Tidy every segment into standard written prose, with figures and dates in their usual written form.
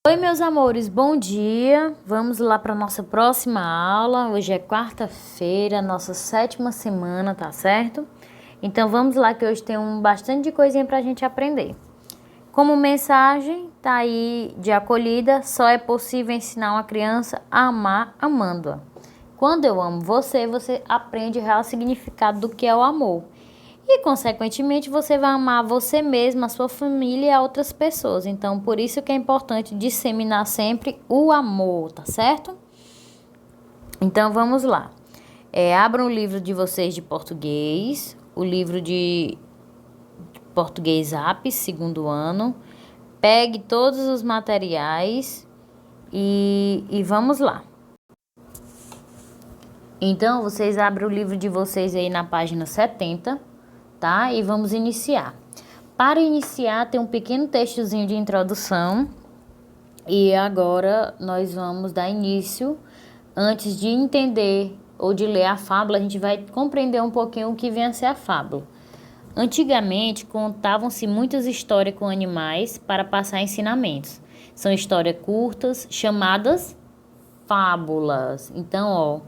Oi, meus amores, bom dia. Vamos lá para nossa próxima aula. Hoje é quarta-feira, nossa 7ª semana, tá certo? Então vamos lá que hoje tem bastante de coisinha pra gente aprender. Como mensagem, tá aí de acolhida, só é possível ensinar uma criança a amar amando-a. Quando eu amo você, você aprende o real significado do que é o amor. E, consequentemente, você vai amar você mesmo, a sua família e a outras pessoas. Então, por isso que é importante disseminar sempre o amor, tá certo? Então, vamos lá. Abram o livro de vocês de português, o livro de português APS, segundo ano. Pegue todos os materiais e vamos lá. Então, vocês abrem o livro de vocês aí na página 70, tá? E vamos iniciar. Para iniciar, tem um pequeno textozinho de introdução. E agora nós vamos dar início. Antes de entender ou de ler a fábula, a gente vai compreender um pouquinho o que vem a ser a fábula. Antigamente, contavam-se muitas histórias com animais para passar ensinamentos. São histórias curtas, chamadas fábulas. Então, ó,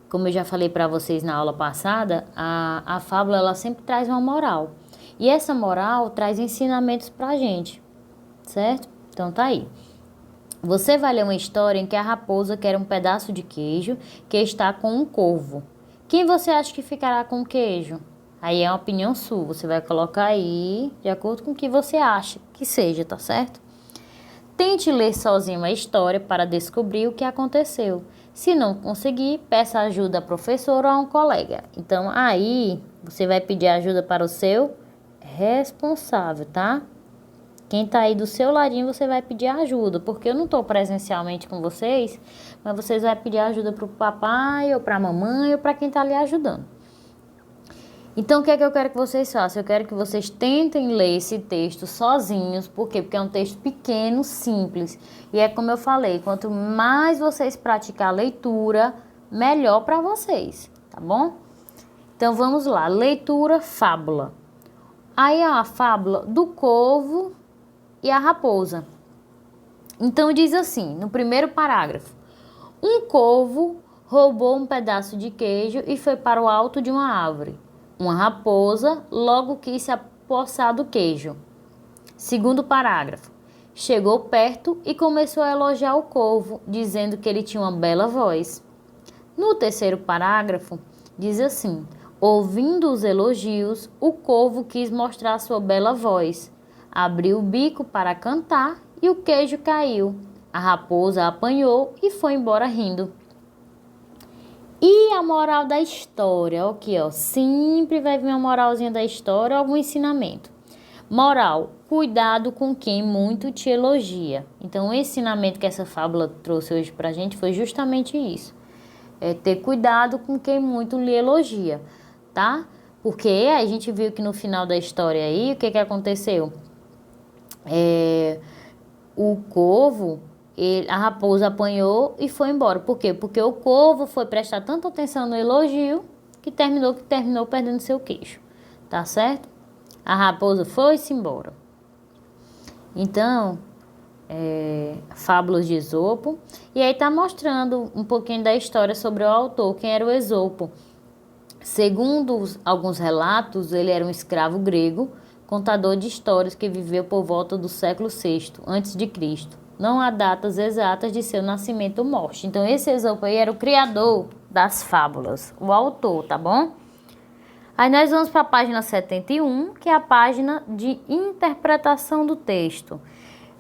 como eu já falei para vocês na aula passada, a fábula ela sempre traz uma moral. E essa moral traz ensinamentos pra gente, certo? Então tá aí. Você vai ler uma história em que a raposa quer um pedaço de queijo que está com um corvo. Quem você acha que ficará com o queijo? Aí é uma opinião sua, você vai colocar aí de acordo com o que você acha que seja, tá certo? Tente ler sozinho a história para descobrir o que aconteceu. Se não conseguir, peça ajuda a professora ou a um colega. Então aí você vai pedir ajuda para o seu responsável, tá? Quem tá aí do seu ladinho, você vai pedir ajuda, porque eu não tô presencialmente com vocês, mas vocês vão pedir ajuda pro papai, ou pra mamãe, ou pra quem tá ali ajudando. Então, o que é que eu quero que vocês façam? Eu quero que vocês tentem ler esse texto sozinhos. Por quê? Porque é um texto pequeno, simples. E é como eu falei, quanto mais vocês praticar a leitura, melhor para vocês, tá bom? Então, vamos lá. Leitura, fábula. Aí é a fábula do corvo e a raposa. Então, diz assim, no primeiro parágrafo. Um corvo roubou um pedaço de queijo e foi para o alto de uma árvore. Uma raposa logo quis se apossar do queijo. Segundo parágrafo. Chegou perto e começou a elogiar o corvo, dizendo que ele tinha uma bela voz. No terceiro parágrafo, diz assim: ouvindo os elogios, o corvo quis mostrar sua bela voz. Abriu o bico para cantar e o queijo caiu. A raposa apanhou e foi embora rindo. E a moral da história, aqui ó, sempre vai vir uma moralzinha da história, algum ensinamento. Moral, cuidado com quem muito te elogia. Então o ensinamento que essa fábula trouxe hoje pra gente foi justamente isso. É ter cuidado com quem muito lhe elogia, tá? Porque a gente viu que no final da história aí, o que aconteceu? O corvo... a raposa apanhou e foi embora. Por quê? Porque o corvo foi prestar tanta atenção no elogio que terminou perdendo seu queijo. Tá certo? A raposa foi-se embora. Então, fábulas de Esopo. E aí tá mostrando um pouquinho da história sobre o autor, quem era o Esopo. Segundo alguns relatos, ele era um escravo grego, contador de histórias que viveu por volta do século VI a.C. Não há datas exatas de seu nascimento ou morte. Então, esse Esopo aí era o criador das fábulas, o autor, tá bom? Aí nós vamos para a página 71, que é a página de interpretação do texto.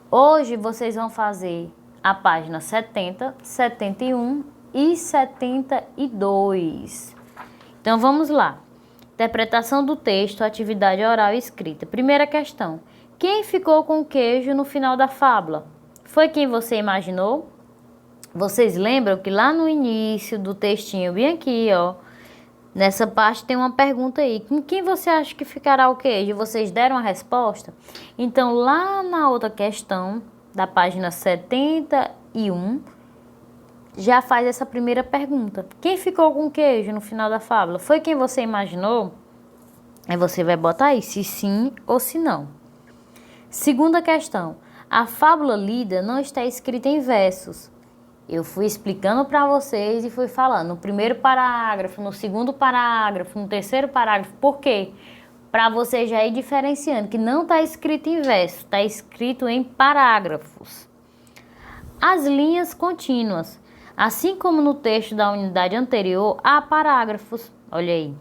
Hoje vocês vão fazer a página 70, 71 e 72. Então, vamos lá. Interpretação do texto, atividade oral e escrita. Primeira questão. Quem ficou com o queijo no final da fábula? Foi quem você imaginou? Vocês lembram que lá no início do textinho, bem aqui, ó, nessa parte tem uma pergunta aí. Com quem você acha que ficará o queijo? Vocês deram a resposta? Então, lá na outra questão, da página 71, já faz essa primeira pergunta. Quem ficou com o queijo no final da fábula? Foi quem você imaginou? Aí você vai botar aí se sim ou se não. Segunda questão. A fábula lida não está escrita em versos. Eu fui explicando para vocês e fui falando no primeiro parágrafo, no segundo parágrafo, no terceiro parágrafo. Por quê? Para você já ir diferenciando que não está escrito em verso, está escrito em parágrafos. As linhas contínuas. Assim como no texto da unidade anterior, há parágrafos. Olha aí.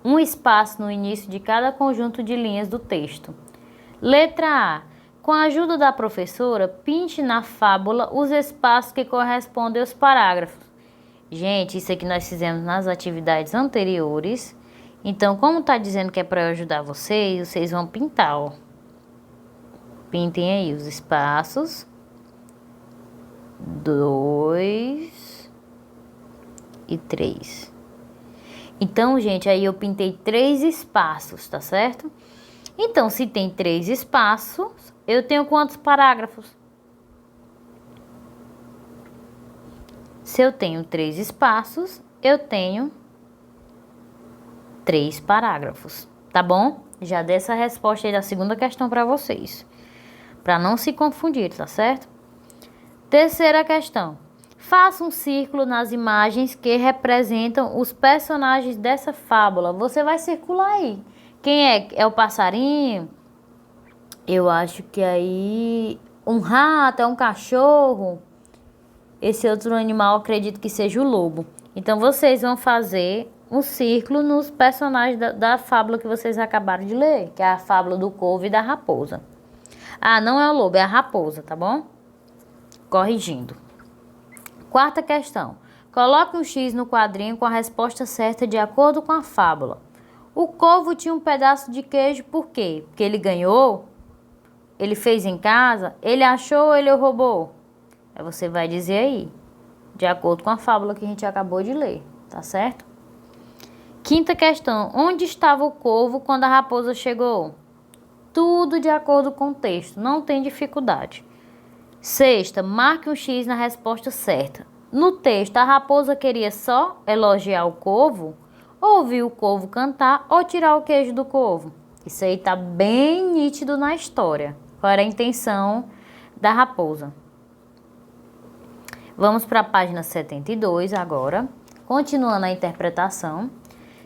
Um espaço no início de cada conjunto de linhas do texto. Letra A. Com a ajuda da professora, pinte na fábula os espaços que correspondem aos parágrafos. Gente, isso aqui nós fizemos nas atividades anteriores. Então, como está dizendo que é para eu ajudar vocês, vocês vão pintar, ó. Pintem aí os espaços. 2 e 3. Então, gente, aí eu pintei 3 espaços, tá certo? Então, se tem 3 espaços, eu tenho quantos parágrafos? Se eu tenho 3 espaços, eu tenho 3 parágrafos, tá bom? Já dei essa resposta aí da segunda questão para vocês, para não se confundir, tá certo? Terceira questão. Faça um círculo nas imagens que representam os personagens dessa fábula. Você vai circular aí. Quem é? É o passarinho? Eu acho que aí um rato, é um cachorro. Esse outro animal, acredito que seja o lobo. Então, vocês vão fazer um círculo nos personagens da fábula que vocês acabaram de ler, que é a fábula do corvo e da raposa. Ah, não é o lobo, é a raposa, tá bom? Corrigindo. Quarta questão. Coloque um X no quadrinho com a resposta certa de acordo com a fábula. O corvo tinha um pedaço de queijo por quê? Porque ele ganhou? Ele fez em casa? Ele achou ou ele roubou? Aí você vai dizer aí, de acordo com a fábula que a gente acabou de ler, tá certo? Quinta questão. Onde estava o corvo quando a raposa chegou? Tudo de acordo com o texto, não tem dificuldade. Sexta, marque um X na resposta certa. No texto, a raposa queria só elogiar o corvo, ouvir o corvo cantar ou tirar o queijo do corvo. Isso aí tá bem nítido na história. Qual era a intenção da raposa? Vamos para a página 72 agora, continuando a interpretação.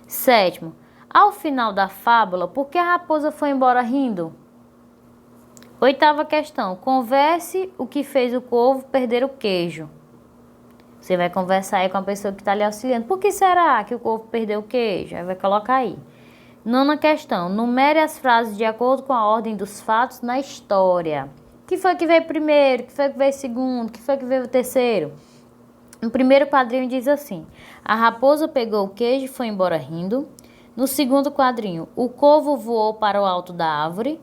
Sétimo, ao final da fábula, por que a raposa foi embora rindo? Oitava questão, converse o que fez o corvo perder o queijo. Você vai conversar aí com a pessoa que está lhe auxiliando. Por que será que o corvo perdeu o queijo? Aí vai colocar aí. Nona questão, numere as frases de acordo com a ordem dos fatos na história. O que foi que veio primeiro? O que foi que veio segundo? O que foi que veio terceiro? No primeiro quadrinho diz assim, a raposa pegou o queijo e foi embora rindo. No segundo quadrinho, o corvo voou para o alto da árvore.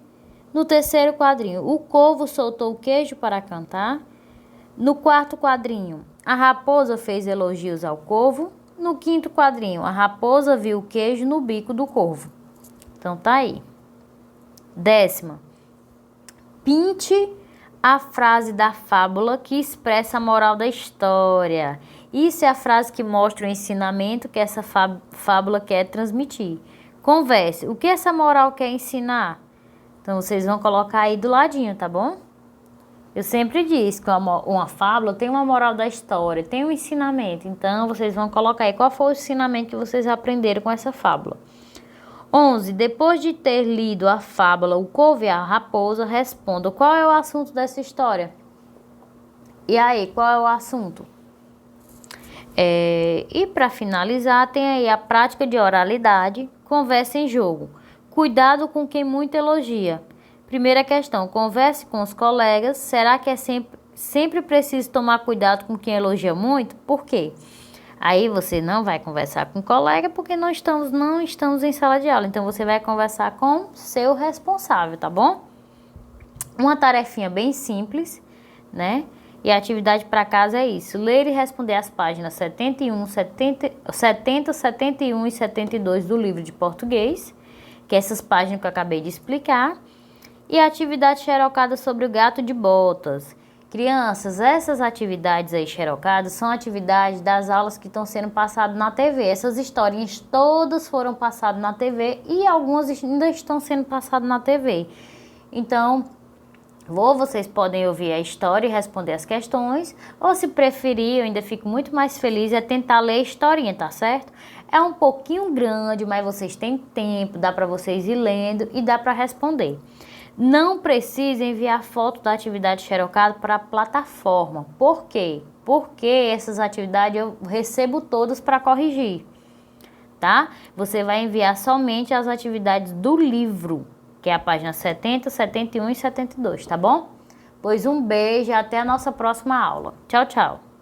No terceiro quadrinho, o corvo soltou o queijo para cantar. No quarto quadrinho, a raposa fez elogios ao corvo. No quinto quadrinho, a raposa viu o queijo no bico do corvo. Então tá aí. Décima. Pinte a frase da fábula que expressa a moral da história. Isso é a frase que mostra o ensinamento que essa fábula quer transmitir. Converse. O que essa moral quer ensinar? Então, vocês vão colocar aí do ladinho, tá bom? Eu sempre disse que uma fábula tem uma moral da história, tem um ensinamento. Então, vocês vão colocar aí qual foi o ensinamento que vocês aprenderam com essa fábula. 11. Depois de ter lido a fábula O Corvo e a Raposa, responda qual é o assunto dessa história. E aí, qual é o assunto? E para finalizar, tem aí a prática de oralidade, conversa em jogo. Cuidado com quem muito elogia. Primeira questão, converse com os colegas. Será que é sempre preciso tomar cuidado com quem elogia muito? Por quê? Aí você não vai conversar com o colega porque não estamos em sala de aula. Então você vai conversar com seu responsável, tá bom? Uma tarefinha bem simples, né? E a atividade para casa é isso. Ler e responder as páginas 71, 71 e 72 do livro de português, que é essas páginas que eu acabei de explicar. E a atividade xerocada sobre o gato de botas. Crianças, essas atividades aí xerocadas são atividades das aulas que estão sendo passadas na TV. Essas historinhas todas foram passadas na TV e algumas ainda estão sendo passadas na TV. Então, Ou vocês podem ouvir a história e responder as questões, ou se preferir, eu ainda fico muito mais feliz é tentar ler a historinha, tá certo? É um pouquinho grande, mas vocês têm tempo, dá para vocês ir lendo e dá para responder. Não precisa enviar foto da atividade xerocada para a plataforma. Por quê? Porque essas atividades eu recebo todas para corrigir, tá? Você vai enviar somente as atividades do livro, que é a página 70, 71 e 72, tá bom? Pois um beijo e até a nossa próxima aula. Tchau, tchau!